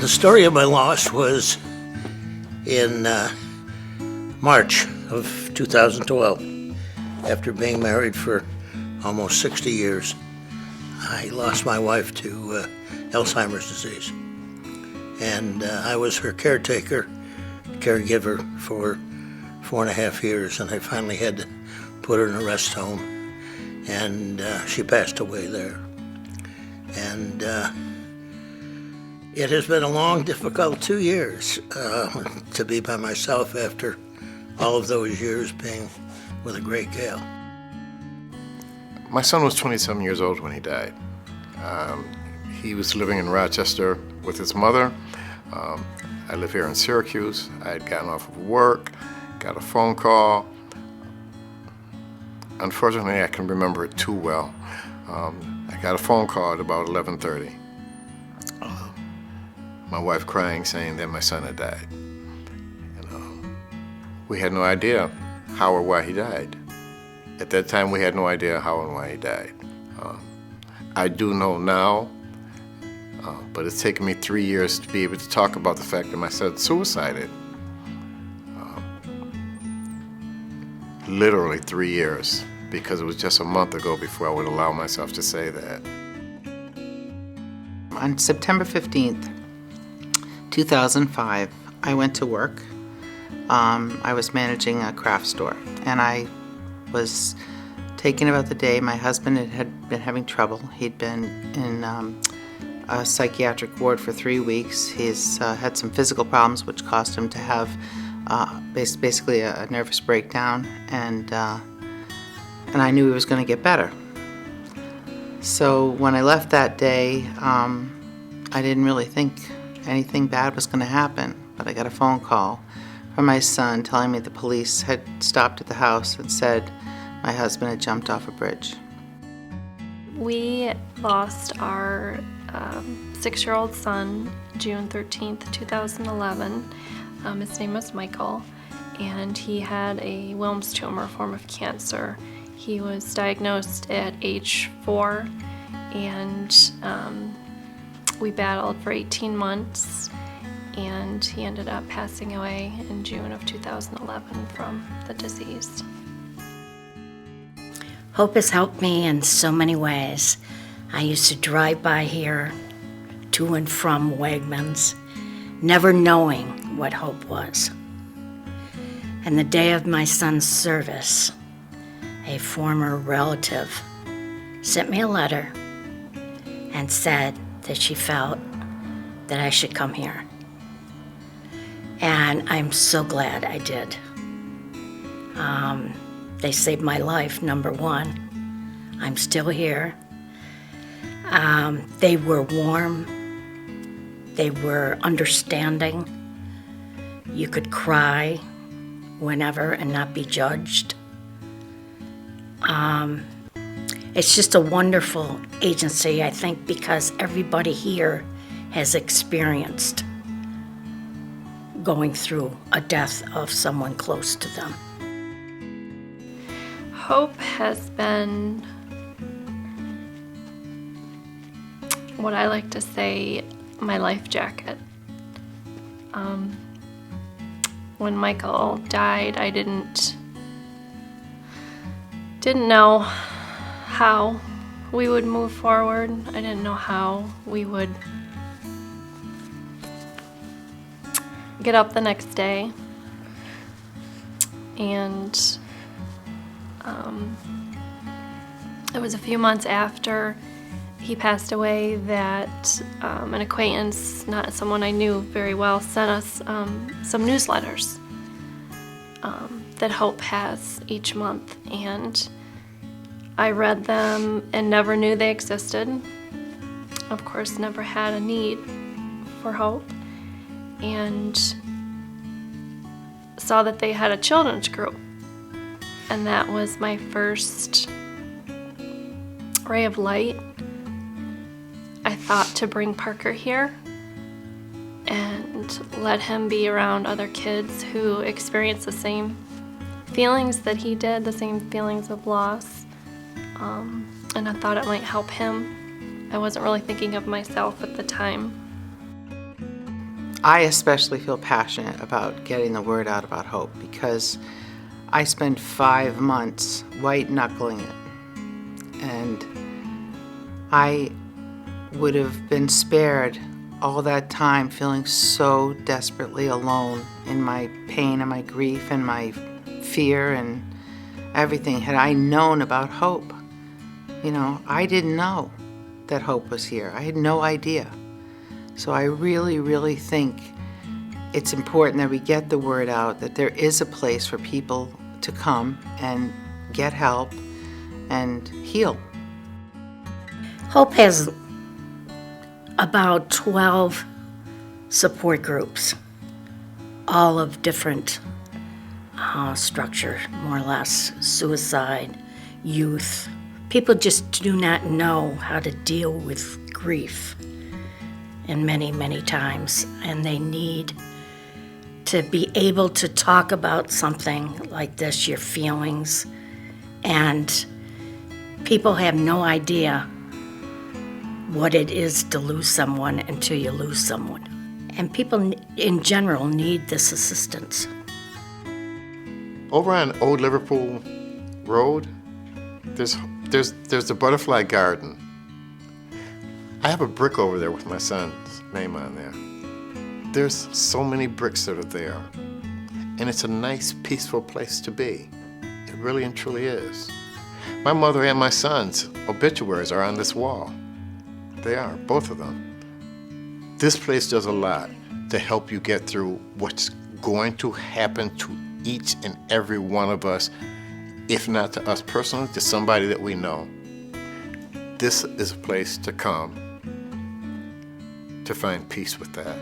The story of my loss was in March of 2012. After being married for almost 60 years, I lost my wife to Alzheimer's disease. And I was her caregiver for 4.5 years, and I finally had to put her in a rest home, and she passed away there. And it has been a long, difficult 2 years to be by myself after all of those years being with a great gal. My son was 27 years old when he died. He was living in Rochester with his mother. I live here in Syracuse. I had gotten off of work, got a phone call. Unfortunately, I can remember it too well. I got a phone call at about 11:30. My wife crying, saying that my son had died. We had no idea how or why he died. At that time, we had no idea how and why he died. I do know now, but it's taken me 3 years to be able to talk about the fact that my son suicided. Literally 3 years, because it was just a month ago before I would allow myself to say that. On September 15th, 2005, I went to work. I was managing a craft store, and I was taking about the day. My husband had been having trouble. He'd been in a psychiatric ward for 3 weeks. He's had some physical problems, which caused him to have basically a nervous breakdown, and I knew he was going to get better. So when I left that day, I didn't really think anything bad was going to happen, but I got a phone call from my son telling me the police had stopped at the house and said my husband had jumped off a bridge. We lost our 6-year-old son June 13th, 2011. His name was Michael, and he had a Wilms tumor, a form of cancer. He was diagnosed at age 4, and we battled for 18 months, and he ended up passing away in June of 2011 from the disease. Hope has helped me in so many ways. I used to drive by here to and from Wegmans, never knowing what hope was. And the day of my son's service, a former relative sent me a letter and said that she felt that I should come here. And I'm so glad I did. They saved my life, number one. I'm still here. They were warm. They were understanding. You could cry whenever and not be judged. It's just a wonderful agency, I think, because everybody here has experienced going through a death of someone close to them. Hope has been what I like to say, my life jacket. When Michael died, I didn't know how we would move forward. I didn't know how we would get up the next day. And it was a few months after he passed away that an acquaintance, not someone I knew very well, sent us some newsletters that Hope has each month, and I read them and never knew they existed. Of course, never had a need for Hope, and saw that they had a children's group, and that was my first ray of light. I thought to bring Parker here and let him be around other kids who experience the same feelings that he did, the same feelings of loss, and I thought it might help him. I wasn't really thinking of myself at the time. I especially feel passionate about getting the word out about hope because I spent 5 months white knuckling it, and I would have been spared all that time feeling so desperately alone in my pain and my grief and my fear and everything had I known about hope. You know, I didn't know that hope was here. I had no idea. So I really, really think it's important that we get the word out that there is a place for people to come and get help and heal. Hope has about 12 support groups, all of different structure, more or less, suicide, youth. People just do not know how to deal with grief, and many, many times, and they need to be able to talk about something like this, your feelings, and people have no idea what it is to lose someone until you lose someone. And people in general need this assistance. Over on Old Liverpool Road, there's the Butterfly Garden. I have a brick over there with my son's name on there. There's so many bricks that are there. And it's a nice, peaceful place to be. It really and truly is. My mother and my son's obituaries are on this wall. They are, both of them. This place does a lot to help you get through what's going to happen to each and every one of us, if not to us personally, to somebody that we know. This is a place to come to find peace with that.